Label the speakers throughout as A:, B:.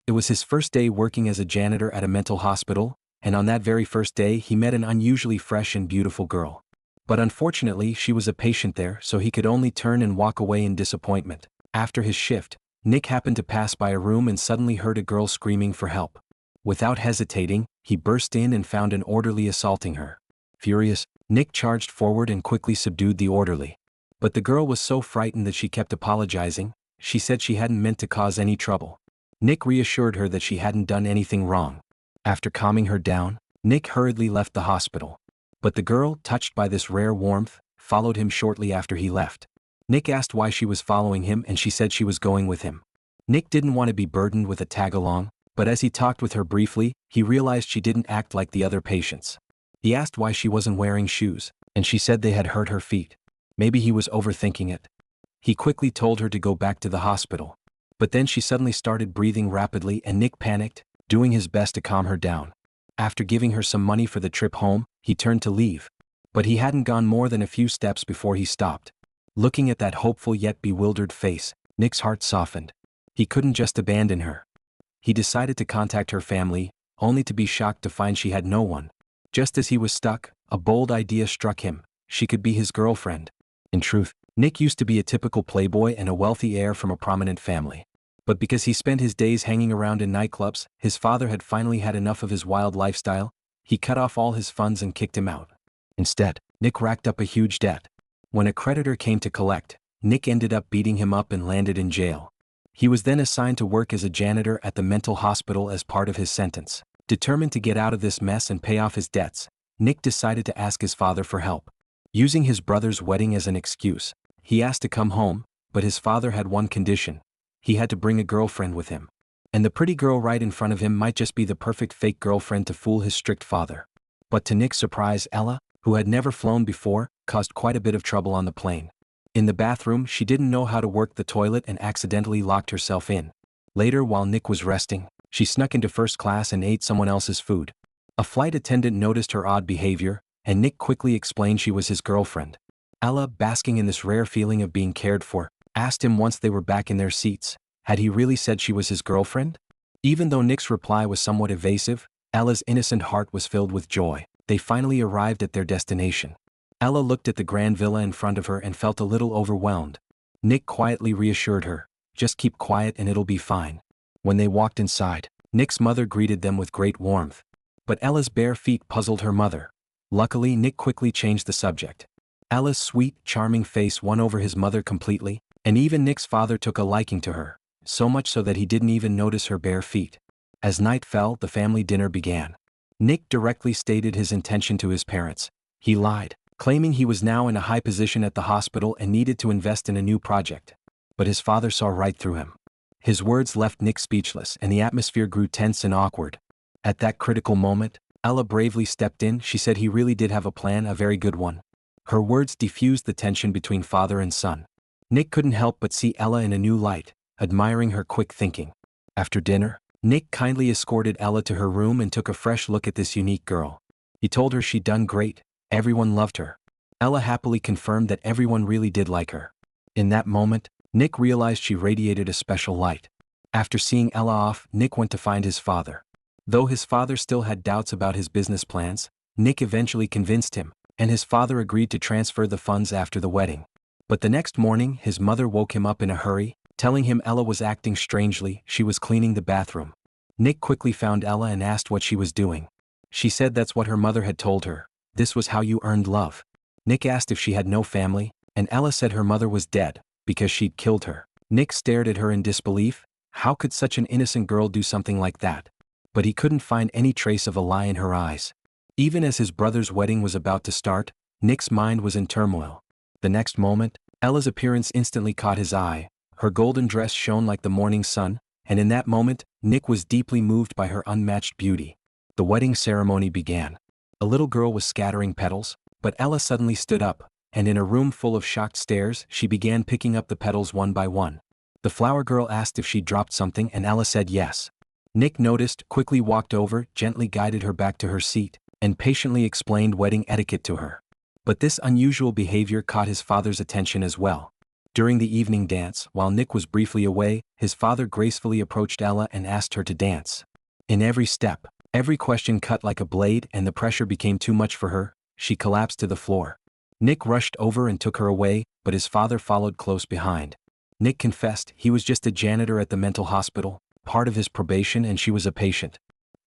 A: It was his first day working as a janitor at a mental hospital, and on that very first day he met an unusually fresh and beautiful girl. But unfortunately she was a patient there, so he could only turn and walk away in disappointment. After his shift, Nick happened to pass by a room and suddenly heard a girl screaming for help. Without hesitating, he burst in and found an orderly assaulting her. Furious, Nick charged forward and quickly subdued the orderly. But the girl was so frightened that she kept apologizing. She said she hadn't meant to cause any trouble. Nick reassured her that she hadn't done anything wrong. After calming her down, Nick hurriedly left the hospital. But the girl, touched by this rare warmth, followed him shortly after he left. Nick asked why she was following him and she said she was going with him. Nick didn't want to be burdened with a tag-along, but as he talked with her briefly, he realized she didn't act like the other patients. He asked why she wasn't wearing shoes, and she said they had hurt her feet. Maybe he was overthinking it. He quickly told her to go back to the hospital. But then she suddenly started breathing rapidly and Nick panicked, doing his best to calm her down. After giving her some money for the trip home, he turned to leave. But he hadn't gone more than a few steps before he stopped. Looking at that hopeful yet bewildered face, Nick's heart softened. He couldn't just abandon her. He decided to contact her family, only to be shocked to find she had no one. Just as he was stuck, a bold idea struck him. She could be his girlfriend. In truth, Nick used to be a typical playboy and a wealthy heir from a prominent family. But because he spent his days hanging around in nightclubs, his father had finally had enough of his wild lifestyle. He cut off all his funds and kicked him out. Instead, Nick racked up a huge debt. When a creditor came to collect, Nick ended up beating him up and landed in jail. He was then assigned to work as a janitor at the mental hospital as part of his sentence. Determined to get out of this mess and pay off his debts, Nick decided to ask his father for help. Using his brother's wedding as an excuse, he asked to come home, but his father had one condition. He had to bring a girlfriend with him. And the pretty girl right in front of him might just be the perfect fake girlfriend to fool his strict father. But to Nick's surprise, Ella, who had never flown before, caused quite a bit of trouble on the plane. In the bathroom, she didn't know how to work the toilet and accidentally locked herself in. Later, while Nick was resting, she snuck into first class and ate someone else's food. A flight attendant noticed her odd behavior, and Nick quickly explained she was his girlfriend. Ella, basking in this rare feeling of being cared for, asked him once they were back in their seats, had he really said she was his girlfriend? Even though Nick's reply was somewhat evasive, Ella's innocent heart was filled with joy. They finally arrived at their destination. Ella looked at the grand villa in front of her and felt a little overwhelmed. Nick quietly reassured her, "Just keep quiet and it'll be fine." When they walked inside, Nick's mother greeted them with great warmth. But Ella's bare feet puzzled her mother. Luckily, Nick quickly changed the subject. Ella's sweet, charming face won over his mother completely, and even Nick's father took a liking to her, so much so that he didn't even notice her bare feet. As night fell, the family dinner began. Nick directly stated his intention to his parents. He lied, claiming he was now in a high position at the hospital and needed to invest in a new project. But his father saw right through him. His words left Nick speechless and the atmosphere grew tense and awkward. At that critical moment, Ella bravely stepped in. She said he really did have a plan, a very good one. Her words diffused the tension between father and son. Nick couldn't help but see Ella in a new light, admiring her quick thinking. After dinner, Nick kindly escorted Ella to her room and took a fresh look at this unique girl. He told her she'd done great, everyone loved her. Ella happily confirmed that everyone really did like her. In that moment, Nick realized she radiated a special light. After seeing Ella off, Nick went to find his father. Though his father still had doubts about his business plans, Nick eventually convinced him, and his father agreed to transfer the funds after the wedding. But the next morning, his mother woke him up in a hurry, telling him Ella was acting strangely. She was cleaning the bathroom. Nick quickly found Ella and asked what she was doing. She said that's what her mother had told her. This was how you earned love. Nick asked if she had no family, and Ella said her mother was dead, because she'd killed her. Nick stared at her in disbelief. How could such an innocent girl do something like that? But he couldn't find any trace of a lie in her eyes. Even as his brother's wedding was about to start, Nick's mind was in turmoil. The next moment, Ella's appearance instantly caught his eye. Her golden dress shone like the morning sun, and in that moment, Nick was deeply moved by her unmatched beauty. The wedding ceremony began. A little girl was scattering petals, but Ella suddenly stood up, and in a room full of shocked stares, she began picking up the petals one by one. The flower girl asked if she'd dropped something and Ella said yes. Nick noticed, quickly walked over, gently guided her back to her seat, and patiently explained wedding etiquette to her. But this unusual behavior caught his father's attention as well. During the evening dance, while Nick was briefly away, his father gracefully approached Ella and asked her to dance. In every step, every question cut like a blade, and the pressure became too much for her. She collapsed to the floor. Nick rushed over and took her away, but his father followed close behind. Nick confessed he was just a janitor at the mental hospital, part of his probation, and she was a patient.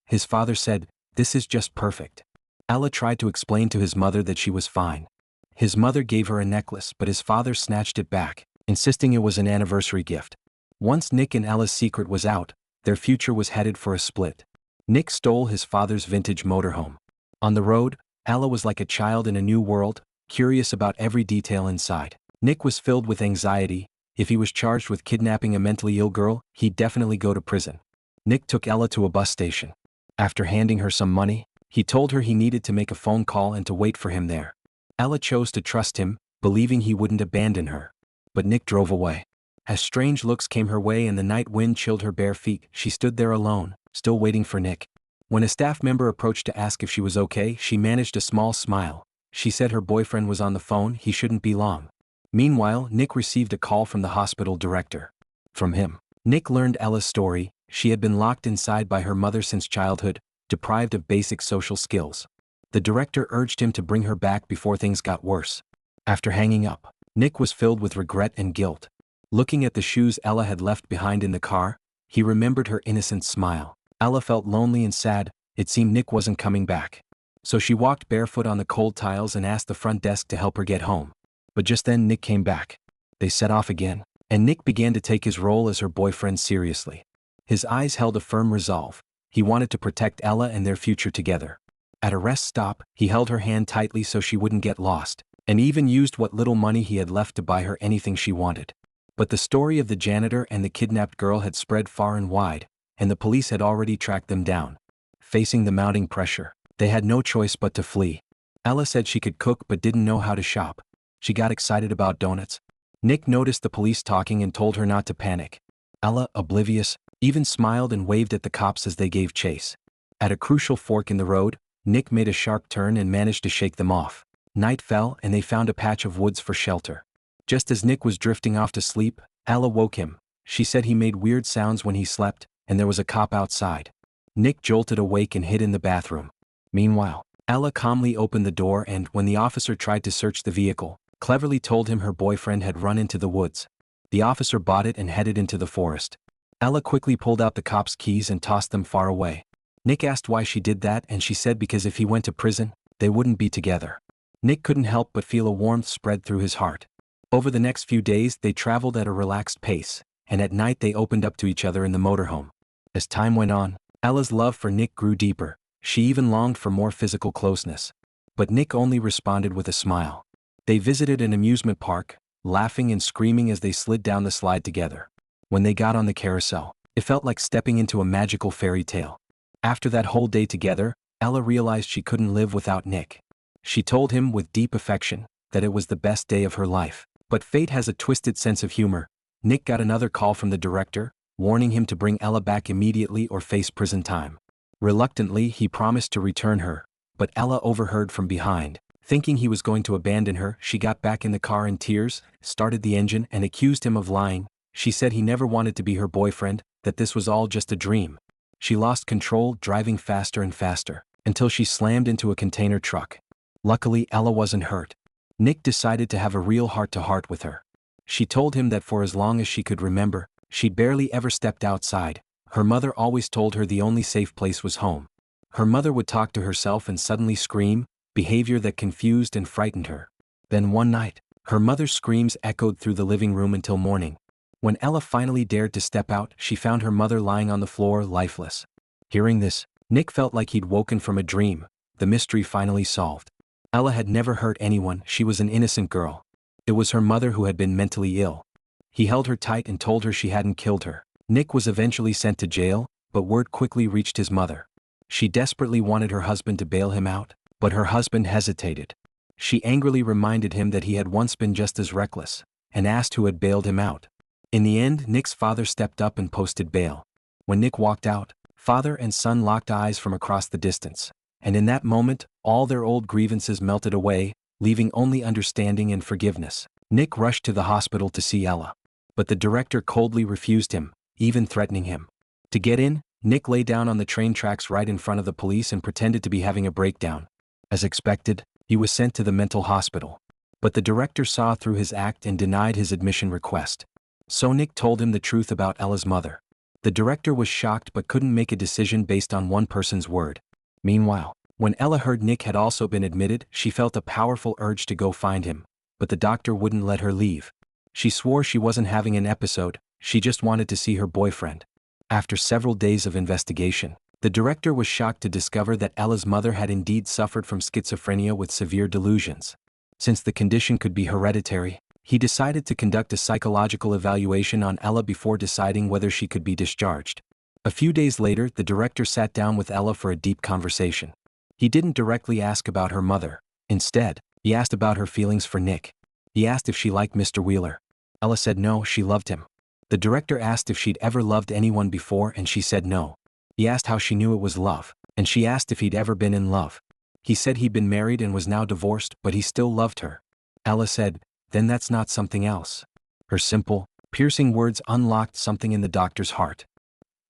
A: His father said, "This is just perfect." Ella tried to explain to his mother that she was fine. His mother gave her a necklace, but his father snatched it back, insisting it was an anniversary gift. Once Nick and Ella's secret was out, their future was headed for a split. Nick stole his father's vintage motorhome. On the road, Ella was like a child in a new world, curious about every detail inside. Nick was filled with anxiety. If he was charged with kidnapping a mentally ill girl, he'd definitely go to prison. Nick took Ella to a bus station. After handing her some money, he told her he needed to make a phone call and to wait for him there. Ella chose to trust him, believing he wouldn't abandon her. But Nick drove away. As strange looks came her way and the night wind chilled her bare feet, she stood there alone, still waiting for Nick. When a staff member approached to ask if she was okay, she managed a small smile. She said her boyfriend was on the phone, he shouldn't be long. Meanwhile, Nick received a call from the hospital director. From him, Nick learned Ella's story. She had been locked inside by her mother since childhood, deprived of basic social skills. The director urged him to bring her back before things got worse. After hanging up, Nick was filled with regret and guilt. Looking at the shoes Ella had left behind in the car, he remembered her innocent smile. Ella felt lonely and sad. It seemed Nick wasn't coming back. So she walked barefoot on the cold tiles and asked the front desk to help her get home. But just then Nick came back. They set off again, and Nick began to take his role as her boyfriend seriously. His eyes held a firm resolve. He wanted to protect Ella and their future together. At a rest stop, he held her hand tightly so she wouldn't get lost, and even used what little money he had left to buy her anything she wanted. But the story of the janitor and the kidnapped girl had spread far and wide, and the police had already tracked them down. Facing the mounting pressure, they had no choice but to flee. Ella said she could cook but didn't know how to shop. She got excited about donuts. Nick noticed the police talking and told her not to panic. Ella, oblivious, even smiled and waved at the cops as they gave chase. At a crucial fork in the road, Nick made a sharp turn and managed to shake them off. Night fell and they found a patch of woods for shelter. Just as Nick was drifting off to sleep, Ella woke him. She said he made weird sounds when he slept, and there was a cop outside. Nick jolted awake and hid in the bathroom. Meanwhile, Ella calmly opened the door and, when the officer tried to search the vehicle, cleverly told him her boyfriend had run into the woods. The officer bought it and headed into the forest. Ella quickly pulled out the cop's keys and tossed them far away. Nick asked why she did that, and she said because if he went to prison, they wouldn't be together. Nick couldn't help but feel a warmth spread through his heart. Over the next few days, they traveled at a relaxed pace, and at night they opened up to each other in the motorhome. As time went on, Ella's love for Nick grew deeper. She even longed for more physical closeness. But Nick only responded with a smile. They visited an amusement park, laughing and screaming as they slid down the slide together. When they got on the carousel, it felt like stepping into a magical fairy tale. After that whole day together, Ella realized she couldn't live without Nick. She told him with deep affection that it was the best day of her life. But fate has a twisted sense of humor. Nick got another call from the director, warning him to bring Ella back immediately or face prison time. Reluctantly, he promised to return her, but Ella overheard from behind. Thinking he was going to abandon her, she got back in the car in tears, started the engine, and accused him of lying. She said he never wanted to be her boyfriend, that this was all just a dream. She lost control, driving faster and faster, until she slammed into a container truck. Luckily, Ella wasn't hurt. Nick decided to have a real heart-to-heart with her. She told him that for as long as she could remember, she'd barely ever stepped outside. Her mother always told her the only safe place was home. Her mother would talk to herself and suddenly scream, behavior that confused and frightened her. Then one night, her mother's screams echoed through the living room until morning. When Ella finally dared to step out, she found her mother lying on the floor, lifeless. Hearing this, Nick felt like he'd woken from a dream, the mystery finally solved. Ella had never hurt anyone, she was an innocent girl. It was her mother who had been mentally ill. He held her tight and told her she hadn't killed her. Nick was eventually sent to jail, but word quickly reached his mother. She desperately wanted her husband to bail him out, but her husband hesitated. She angrily reminded him that he had once been just as reckless, and asked who had bailed him out. In the end, Nick's father stepped up and posted bail. When Nick walked out, father and son locked eyes from across the distance. And in that moment, all their old grievances melted away, leaving only understanding and forgiveness. Nick rushed to the hospital to see Ella. But the director coldly refused him, even threatening him. To get in, Nick lay down on the train tracks right in front of the police and pretended to be having a breakdown. As expected, he was sent to the mental hospital. But the director saw through his act and denied his admission request. So Nick told him the truth about Ella's mother. The director was shocked but couldn't make a decision based on one person's word. Meanwhile, when Ella heard Nick had also been admitted, she felt a powerful urge to go find him, but the doctor wouldn't let her leave. She swore she wasn't having an episode, she just wanted to see her boyfriend. After several days of investigation, the director was shocked to discover that Ella's mother had indeed suffered from schizophrenia with severe delusions. Since the condition could be hereditary, he decided to conduct a psychological evaluation on Ella before deciding whether she could be discharged. A few days later, the director sat down with Ella for a deep conversation. He didn't directly ask about her mother. Instead, he asked about her feelings for Nick. He asked if she liked Mr. Wheeler. Ella said no, she loved him. The director asked if she'd ever loved anyone before and she said no. He asked how she knew it was love, and she asked if he'd ever been in love. He said he'd been married and was now divorced, but he still loved her. Ella said, "Then that's not something else." Her simple, piercing words unlocked something in the doctor's heart.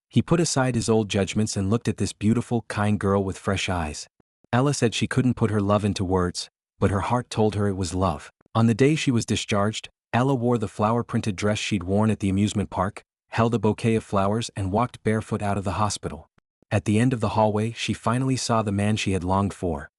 A: He put aside his old judgments and looked at this beautiful, kind girl with fresh eyes. Ella said she couldn't put her love into words, but her heart told her it was love. On the day she was discharged, Ella wore the flower-printed dress she'd worn at the amusement park, held a bouquet of flowers and walked barefoot out of the hospital. At the end of the hallway, she finally saw the man she had longed for.